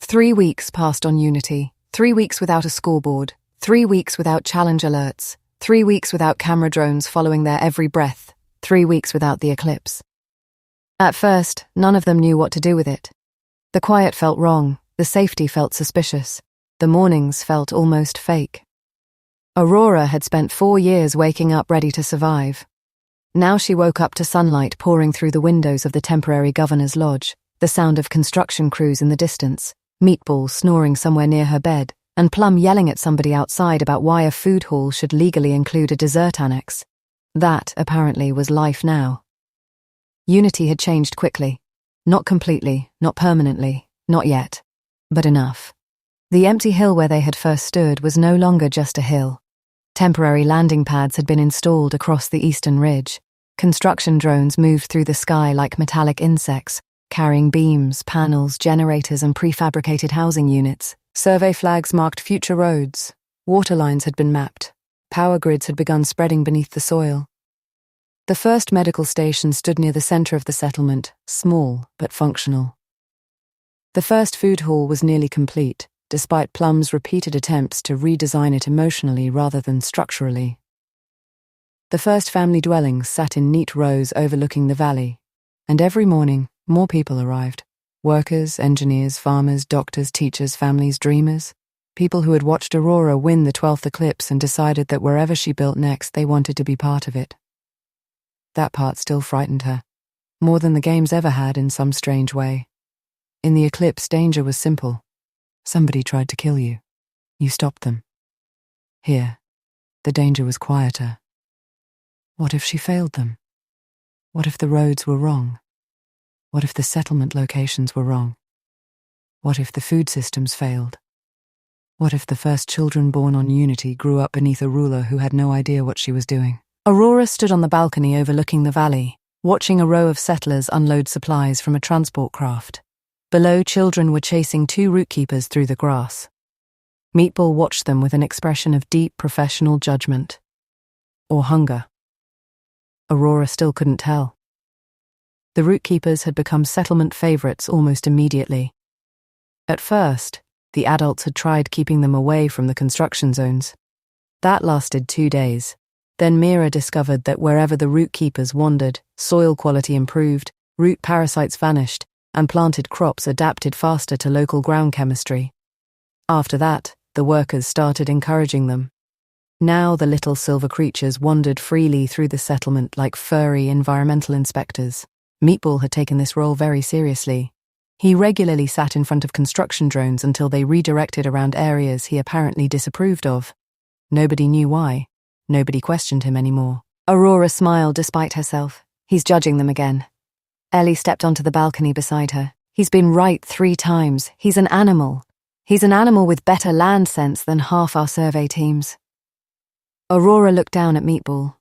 3 weeks passed on Unity, 3 weeks without a scoreboard, 3 weeks without challenge alerts, 3 weeks without camera drones following their every breath, 3 weeks without the Eclipse. At first, none of them knew what to do with it. The quiet felt wrong, the safety felt suspicious, the mornings felt almost fake. Aurora had spent 4 years waking up ready to survive. Now she woke up to sunlight pouring through the windows of the temporary governor's lodge, the sound of construction crews in the distance, Meatball snoring somewhere near her bed, and Plum yelling at somebody outside about why a food hall should legally include a dessert annex. That, apparently, was life now. Unity had changed quickly. Not completely, not permanently, not yet. But enough. The empty hill where they had first stood was no longer just a hill. Temporary landing pads had been installed across the eastern ridge. Construction drones moved through the sky like metallic insects, carrying beams, panels, generators, and prefabricated housing units. Survey flags marked future roads. Water lines had been mapped. Power grids had begun spreading beneath the soil. The first medical station stood near the center of the settlement, small but functional. The first food hall was nearly complete, despite Plum's repeated attempts to redesign it emotionally rather than structurally. The first family dwellings sat in neat rows overlooking the valley, and every morning, more people arrived. Workers, engineers, farmers, doctors, teachers, families, dreamers. People who had watched Aurora win the 12th eclipse and decided that wherever she built next, they wanted to be part of it. That part still frightened her, more than the games ever had in some strange way. In the eclipse, danger was simple. Somebody tried to kill you. You stopped them. Here, the danger was quieter. What if she failed them? What if the roads were wrong? What if the settlement locations were wrong? What if the food systems failed? What if the first children born on Unity grew up beneath a ruler who had no idea what she was doing? Aurora stood on the balcony overlooking the valley, watching a row of settlers unload supplies from a transport craft. Below, children were chasing 2 root keepers through the grass. Meatball watched them with an expression of deep professional judgment. Or hunger. Aurora still couldn't tell. The root keepers had become settlement favorites almost immediately. At first, the adults had tried keeping them away from the construction zones. That lasted 2 days. Then Mira discovered that wherever the root keepers wandered, soil quality improved, root parasites vanished, and planted crops adapted faster to local ground chemistry. After that, the workers started encouraging them. Now the little silver creatures wandered freely through the settlement like furry environmental inspectors. Meatball had taken this role very seriously. He regularly sat in front of construction drones until they redirected around areas he apparently disapproved of. Nobody knew why. Nobody questioned him anymore. Aurora smiled despite herself. He's judging them again. Ellie stepped onto the balcony beside her. He's been right 3 times. He's an animal. He's an animal with better land sense than half our survey teams. Aurora looked down at Meatball.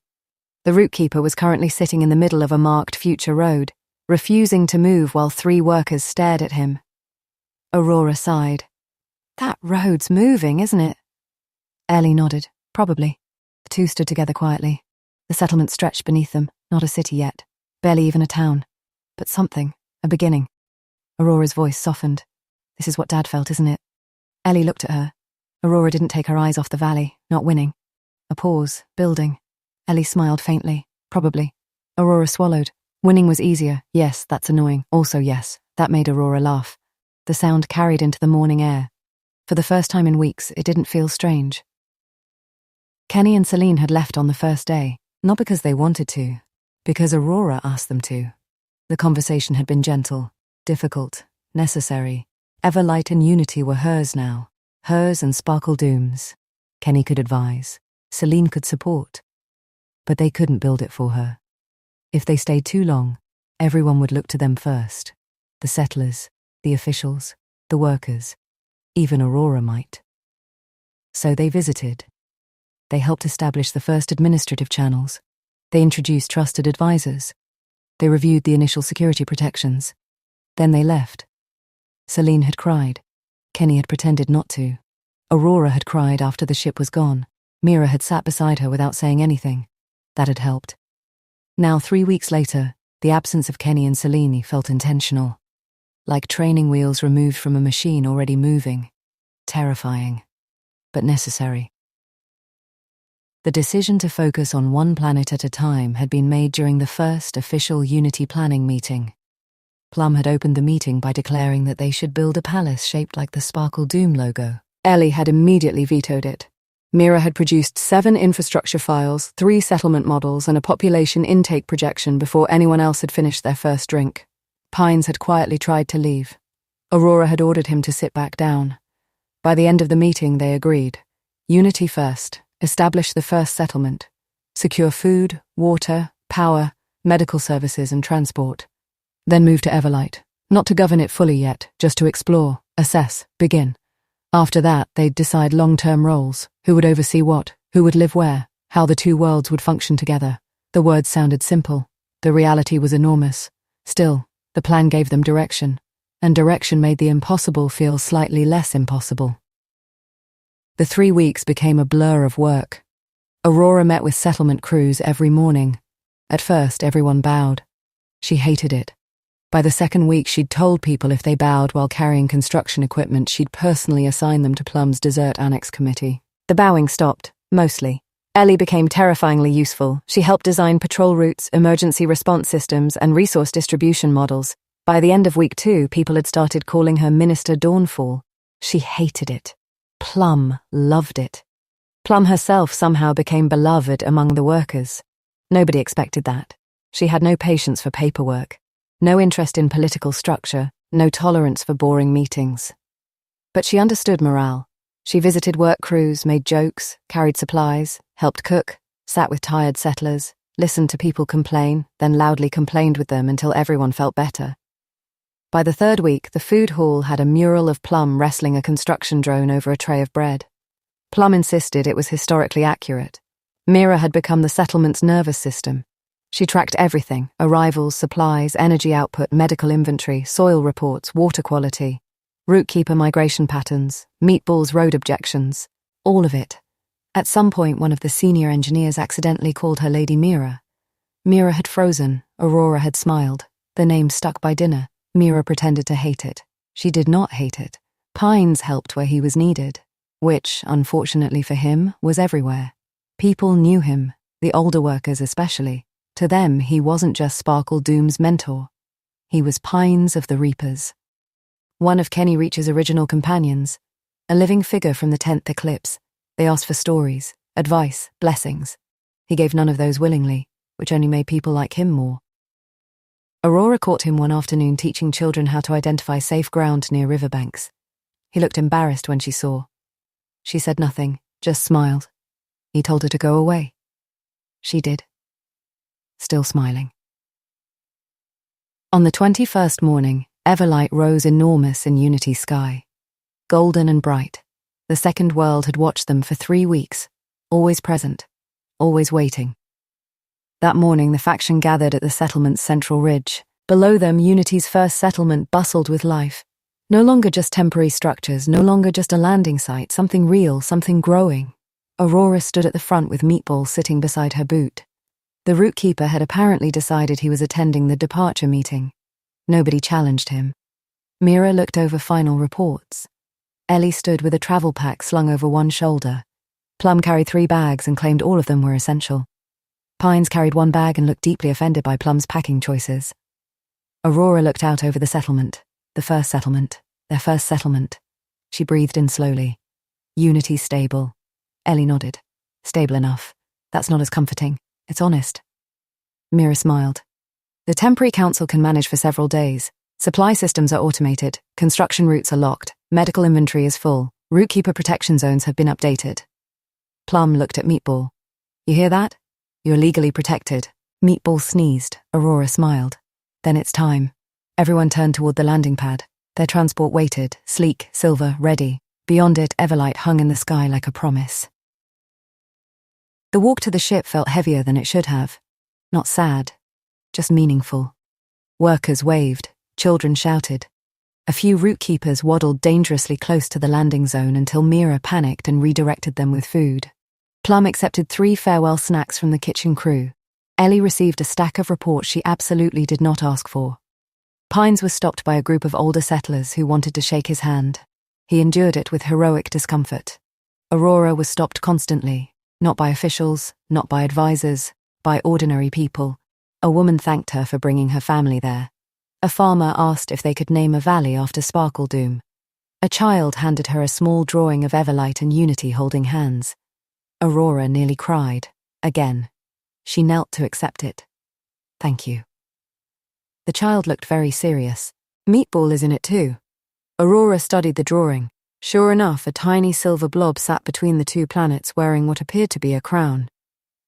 The root keeper was currently sitting in the middle of a marked future road, refusing to move while 3 workers stared at him. Aurora sighed. That road's moving, isn't it? Ellie nodded. Probably. The 2 stood together quietly. The settlement stretched beneath them, not a city yet, barely even a town. But something, a beginning. Aurora's voice softened. This is what Dad felt, isn't it? Ellie looked at her. Aurora didn't take her eyes off the valley, not winning. A pause, building. Ellie smiled faintly. Probably. Aurora swallowed. Winning was easier. Yes, that's annoying. Also yes, that made Aurora laugh. The sound carried into the morning air. For the first time in weeks, it didn't feel strange. Kenny and Celine had left on the first day, not because they wanted to, because Aurora asked them to. The conversation had been gentle, difficult, necessary. Everlight and Unity were hers now. Hers and Sparkle Doom's. Kenny could advise. Celine could support. But they couldn't build it for her. If they stayed too long, everyone would look to them first. The settlers, the officials, the workers. Even Aurora might. So they visited. They helped establish the first administrative channels. They introduced trusted advisors. They reviewed the initial security protections. Then they left. Celine had cried. Kenny had pretended not to. Aurora had cried after the ship was gone. Mira had sat beside her without saying anything. That had helped. Now, 3 weeks later, the absence of Kenny and Celine felt intentional. like training wheels removed from a machine already moving. Terrifying, but necessary. The decision to focus on one planet at a time had been made during the first official Unity planning meeting. Plum had opened the meeting by declaring that they should build a palace shaped like the Sparkle Doom logo. Ellie had immediately vetoed it. Mira had produced 7 infrastructure files, 3 settlement models, and a population intake projection before anyone else had finished their first drink. Pines had quietly tried to leave. Aurora had ordered him to sit back down. By the end of the meeting, they agreed. Unity first. Establish the first settlement. Secure food, water, power, medical services, and transport. Then move to Everlight. Not to govern it fully yet, just to explore, assess, begin. After that, they'd decide long-term roles. Who would oversee what? Who would live where? How the 2 worlds would function together. The words sounded simple. The reality was enormous. Still, the plan gave them direction. And direction made the impossible feel slightly less impossible. The 3 weeks became a blur of work. Aurora met with settlement crews every morning. At first, everyone bowed. She hated it. By the second week, she'd told people if they bowed while carrying construction equipment, she'd personally assign them to Plum's Desert Annex Committee. The bowing stopped, mostly. Ellie became terrifyingly useful. She helped design patrol routes, emergency response systems, and resource distribution models. By the end of week 2, people had started calling her Minister Dawnfall. She hated it. Plum loved it. Plum herself somehow became beloved among the workers. Nobody expected that. She had no patience for paperwork, no interest in political structure, no tolerance for boring meetings. But she understood morale. She visited work crews, made jokes, carried supplies, helped cook, sat with tired settlers, listened to people complain, then loudly complained with them until everyone felt better. By the 3rd week, the food hall had a mural of Plum wrestling a construction drone over a tray of bread. Plum insisted it was historically accurate. Mira had become the settlement's nervous system. She tracked everything: arrivals, supplies, energy output, medical inventory, soil reports, water quality, route keeper migration patterns, Meatball's road objections, all of it. At some point, one of the senior engineers accidentally called her Lady Mira. Mira had frozen. Aurora had smiled. The name stuck by dinner. Mira pretended to hate it. She did not hate it. Pines helped where he was needed, which, unfortunately for him, was everywhere. People knew him, the older workers especially. To them, he wasn't just Sparkle Doom's mentor. He was Pines of the Reapers. One of Kenny Reach's original companions, a living figure from the 10th Eclipse. They asked for stories, advice, blessings. He gave none of those willingly, which only made people like him more. Aurora caught him one afternoon teaching children how to identify safe ground near riverbanks. He looked embarrassed when she saw. She said nothing, just smiled. He told her to go away. She did. Still smiling. On the 21st morning, Everlight rose enormous in Unity's sky. Golden and bright. The second world had watched them for 3 weeks, always present, always waiting. That morning, the faction gathered at the settlement's central ridge. Below them, Unity's first settlement bustled with life. No longer just temporary structures, no longer just a landing site, something real, something growing. Aurora stood at the front with Meatball sitting beside her boot. The route keeper had apparently decided he was attending the departure meeting. Nobody challenged him. Mira looked over final reports. Ellie stood with a travel pack slung over one shoulder. Plum carried 3 bags and claimed all of them were essential. Pines carried 1 bag and looked deeply offended by Plum's packing choices. Aurora looked out over the settlement, the first settlement, their first settlement. She breathed in slowly. Unity stable. Ellie nodded. Stable enough. That's not as comforting. It's honest. Mira smiled. The temporary council can manage for several days. Supply systems are automated. Construction routes are locked. Medical inventory is full. Route keeper protection zones have been updated. Plum looked at Meatball. You hear that? You're legally protected. Meatball sneezed. Aurora smiled. Then it's time. Everyone turned toward the landing pad. Their transport waited, sleek, silver, ready. Beyond it, Everlight hung in the sky like a promise. The walk to the ship felt heavier than it should have. Not sad, just meaningful. Workers waved, children shouted. A few route keepers waddled dangerously close to the landing zone until Mira panicked and redirected them with food. Plum accepted 3 farewell snacks from the kitchen crew. Ellie received a stack of reports she absolutely did not ask for. Pines was stopped by a group of older settlers who wanted to shake his hand. He endured it with heroic discomfort. Aurora was stopped constantly, not by officials, not by advisors, by ordinary people. A woman thanked her for bringing her family there. A farmer asked if they could name a valley after Sparkle Doom. A child handed her a small drawing of Everlight and Unity holding hands. Aurora nearly cried. Again. She knelt to accept it. Thank you. The child looked very serious. Meatball is in it too. Aurora studied the drawing. Sure enough, a tiny silver blob sat between the two planets wearing what appeared to be a crown.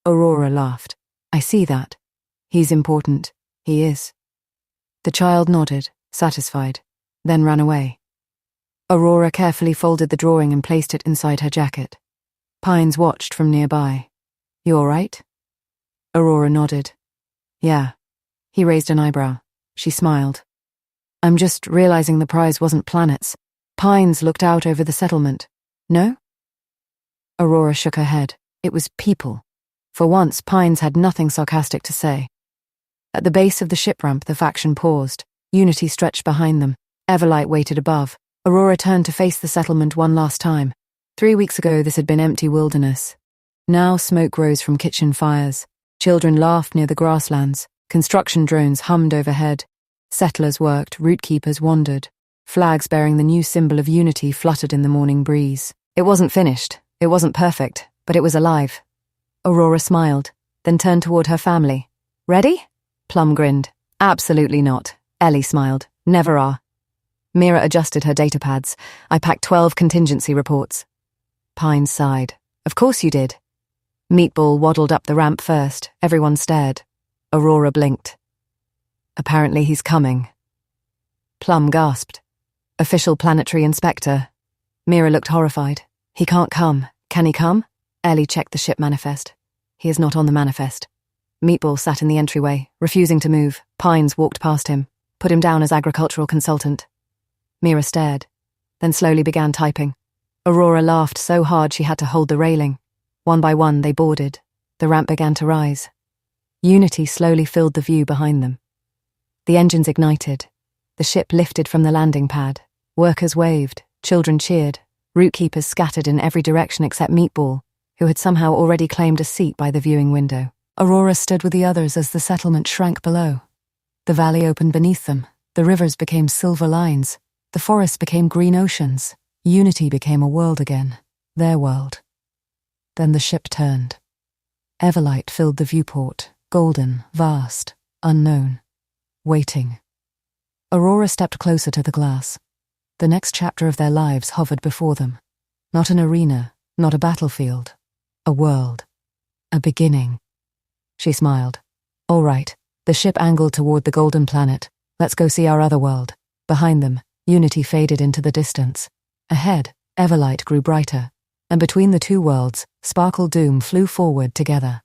Aurora laughed. I see that. He's important. He is. The child nodded, satisfied, then ran away. Aurora carefully folded the drawing and placed it inside her jacket. Pines watched from nearby. You all right? Aurora nodded. Yeah. He raised an eyebrow. She smiled. I'm just realizing the prize wasn't planets. Pines looked out over the settlement. No? Aurora shook her head. It was people. For once, Pines had nothing sarcastic to say. At the base of the ship ramp, the faction paused. Unity stretched behind them. Everlight waited above. Aurora turned to face the settlement one last time. 3 weeks ago, this had been empty wilderness. Now smoke rose from kitchen fires. Children laughed near the grasslands. Construction drones hummed overhead. Settlers worked, route keepers wandered. Flags bearing the new symbol of unity fluttered in the morning breeze. It wasn't finished. It wasn't perfect, but it was alive. Aurora smiled, then turned toward her family. Ready? Plum grinned. Absolutely not. Ellie smiled. Never are. Mira adjusted her data pads. I packed 12 contingency reports. Pine sighed. Of course you did. Meatball waddled up the ramp first. Everyone stared. Aurora blinked. Apparently he's coming. Plum gasped. Official planetary inspector. Mira looked horrified. He can't come. Can he come? Ellie checked the ship manifest. He is not on the manifest. Meatball sat in the entryway, refusing to move. Pines walked past him, put him down as agricultural consultant. Mira stared, then slowly began typing. Aurora laughed so hard she had to hold the railing. One by one they boarded. The ramp began to rise. Unity slowly filled the view behind them. The engines ignited. The ship lifted from the landing pad. Workers waved. Children cheered. Route keepers scattered in every direction except Meatball, who had somehow already claimed a seat by the viewing window. Aurora stood with the others as the settlement shrank below. The valley opened beneath them. The rivers became silver lines. The forests became green oceans. Unity became a world again. Their world. Then the ship turned. Everlight filled the viewport, golden, vast, unknown, waiting. Aurora stepped closer to the glass. The next chapter of their lives hovered before them. Not an arena, not a battlefield. A world. A beginning. She smiled. All right. The ship angled toward the golden planet. Let's go see our other world. Behind them, Unity faded into the distance. Ahead, Everlight grew brighter. And between the two worlds, Sparkle Doom flew forward together.